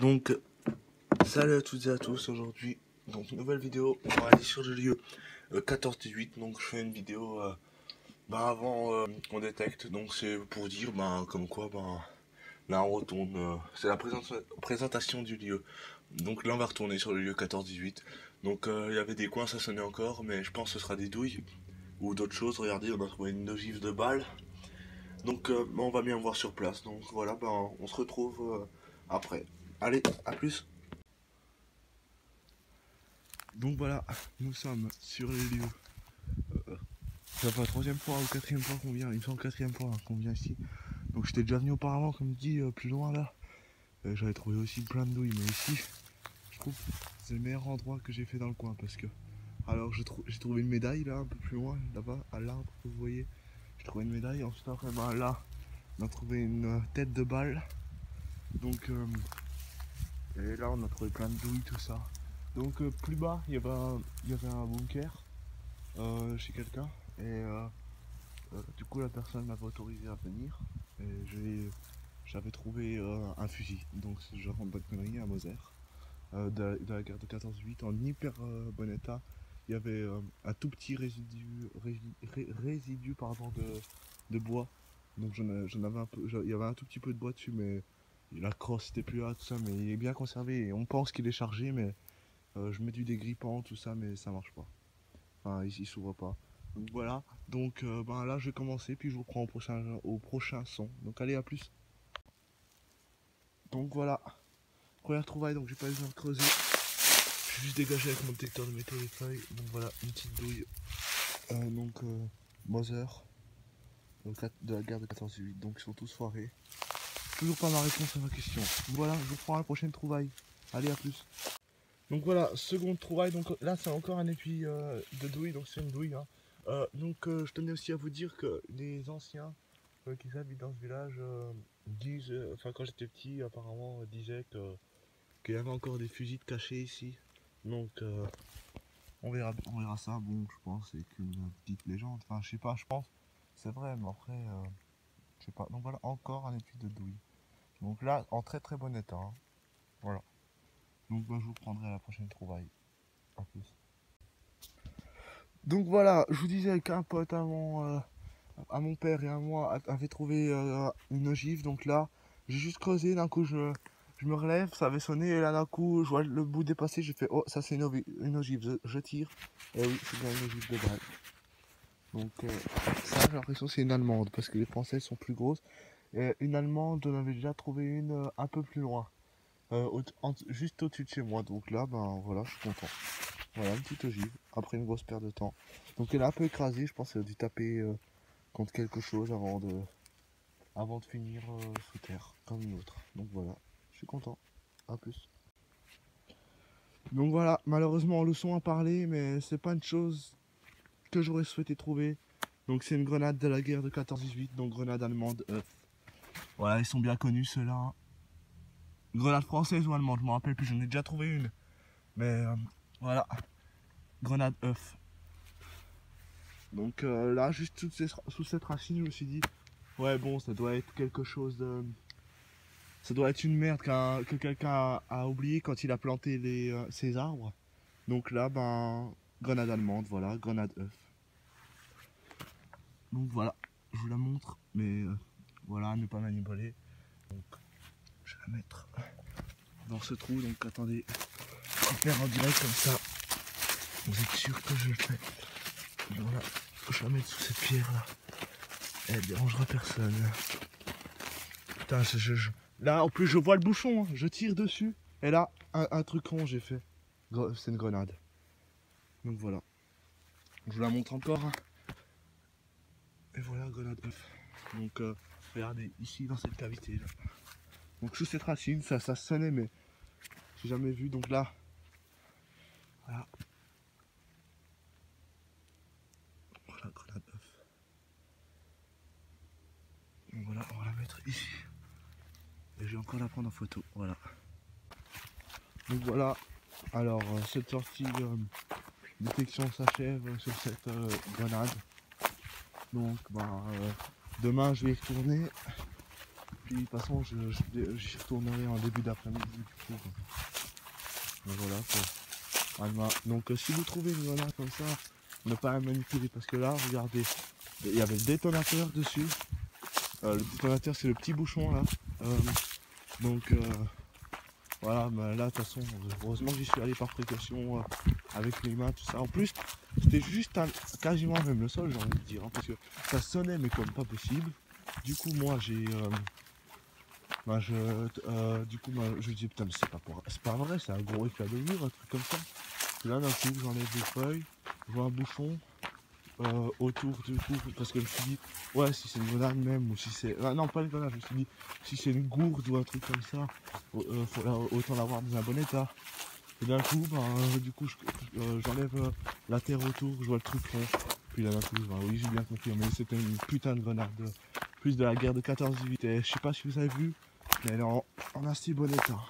Donc, salut à toutes et à tous. Aujourd'hui, donc nouvelle vidéo. On va aller sur le lieu 14-18. Donc, je fais une vidéo avant qu'on détecte. Donc, c'est pour dire comme quoi là on retourne. C'est la présentation du lieu. Donc là, on va retourner sur le lieu 14-18. Donc, il y avait des coins, ça sonnait encore, mais je pense que ce sera des douilles ou d'autres choses. Regardez, on a trouvé une ogive de balles. Donc, on va bien voir sur place. Donc voilà, on se retrouve après. Allez, à plus. Donc voilà, nous sommes sur les lieux. Ça fait la troisième fois ou quatrième fois qu'on vient, il me semble quatrième fois qu'on vient ici. Donc j'étais déjà venu auparavant, comme dit, plus loin là. J'avais trouvé aussi plein de douilles, mais ici, je trouve que c'est le meilleur endroit que j'ai fait dans le coin parce que. Alors j'ai trouvé une médaille là, un peu plus loin, là-bas, à l'arbre que vous voyez. J'ai trouvé une médaille, ensuite après là, on a trouvé une tête de balle. Donc et là on a trouvé plein de douilles, tout ça. Donc plus bas, il y avait un bunker chez quelqu'un. Et du coup la personne m'avait autorisé à venir. Et j'avais trouvé un fusil. Donc c'est genre en bonne connerie à Moser. De la guerre de 14-8 en hyper bon état. Il y avait un tout petit résidu pardon, de bois. Donc j'en avais un peu. Il y avait un tout petit peu de bois dessus, mais la crosse était plus là, tout ça, mais il est bien conservé et on pense qu'il est chargé, mais je mets du dégrippant, tout ça, mais ça marche pas. Enfin, il s'ouvre pas. Donc voilà. Donc là, je vais commencer, puis je vous prends au prochain son. Donc allez, à plus. Donc voilà. Première trouvaille, donc j'ai pas besoin de creuser. Je suis juste dégagé avec mon détecteur de métaux et feuilles. Donc voilà, une petite douille. Moser. De la guerre de 14-8. Donc ils sont tous foirés. Toujours pas ma réponse à ma question. Voilà, je vous prends à la prochaine trouvaille. Allez, à plus. Donc voilà, seconde trouvaille. Donc là, c'est encore un étui de douille. Donc c'est une douille. Hein. Je tenais aussi à vous dire que les anciens qui habitent dans ce village disent, quand j'étais petit, apparemment disaient qu'il y avait encore des fusils cachés ici. Donc on verra ça. Bon, je pense que c'est qu'une petite légende. Enfin, je sais pas, je pense. C'est vrai, mais après, je sais pas. Donc voilà, encore un étui de douille. Donc là, en très très bon état. Hein. Voilà. Donc je vous prendrai à la prochaine trouvaille. A plus. Donc voilà, je vous disais qu'un pote à mon père et à moi avait trouvé une ogive. Donc là, j'ai juste creusé, d'un coup je me relève, ça avait sonné et là d'un coup je vois le bout dépasser, j'ai fait oh ça c'est une ogive, je tire. Et oui, c'est bien une ogive de balle. Donc ça j'ai l'impression que c'est une allemande parce que les françaises sont plus grosses. Et une allemande, j'en avais déjà trouvé une un peu plus loin. Juste au-dessus de chez moi. Donc là, voilà, je suis content. Voilà, une petite ogive, après une grosse perte de temps. Donc elle est un peu écrasée, je pense qu'elle a dû taper contre quelque chose avant de finir sous terre, comme une autre. Donc voilà, je suis content. A plus. Donc voilà, malheureusement le son a parlé, mais c'est pas une chose que j'aurais souhaité trouver. Donc c'est une grenade de la guerre de 14-18, donc grenade allemande. Voilà, ils sont bien connus ceux-là. Hein. Grenade française ou allemande, je me rappelle plus, j'en ai déjà trouvé une. Mais voilà, grenade œuf. Donc là, juste sous cette racine, je me suis dit, ouais bon, ça doit être quelque chose de... Ça doit être une merde que quelqu'un a oublié quand il a planté ses arbres. Donc là, grenade allemande, voilà, grenade œuf. Donc voilà, je vous la montre, mais voilà, ne pas manipuler. Donc je vais la mettre dans ce trou, donc attendez, je vais faire en direct comme ça. Vous êtes sûr que je le fais. Voilà, je vais la mettre sous cette pierre là. Elle dérangera personne. Putain, là en plus je vois le bouchon, hein. Je tire dessus. Et là, un truc con j'ai fait. C'est une grenade. Donc voilà. Je vous la montre encore. Hein. Et voilà, grenade œuf. Donc regardez, ici dans cette cavité là. Donc sous cette racine, ça sonnait mais j'ai jamais vu. Donc là, voilà. Voilà, grenade œuf. Donc voilà, on va la mettre ici. Et je vais encore la prendre en photo. Voilà. Donc voilà. Alors cette sortie détection s'achève sur cette grenade. Donc demain je vais y retourner. puis de toute façon j'y retournerai en début d'après-midi du coup. Donc voilà quoi. Donc si vous trouvez une grenade comme ça, ne pas la manipuler parce que là regardez, il y avait le détonateur dessus. Le détonateur c'est le petit bouchon là. Donc voilà, bah, là de toute façon heureusement que j'y suis allé par précaution avec mes mains tout ça. En plus c'était juste quasiment même le sol j'ai envie de dire, hein, parce que ça sonnait mais comme pas possible. Du coup moi j'ai du coup je dis putain mais c'est pas vrai, c'est un gros éclat de mur, un truc comme ça. Et là d'un coup j'enlève les feuilles, je vois un bouchon autour du coup, parce que je me suis dit ouais si c'est une grenade même ou si c'est. Ah, non pas une grenade, je me suis dit si c'est une gourde ou un truc comme ça, autant l'avoir dans un bon état. Et d'un coup du coup j'enlève la terre autour, je vois le truc rond. Puis là d'un coup oui j'ai bien compris, mais c'était une putain de grenade plus de la guerre de 14-18 et je sais pas si vous avez vu, mais elle est en assez bon état.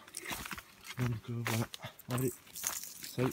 Donc voilà, allez, salut.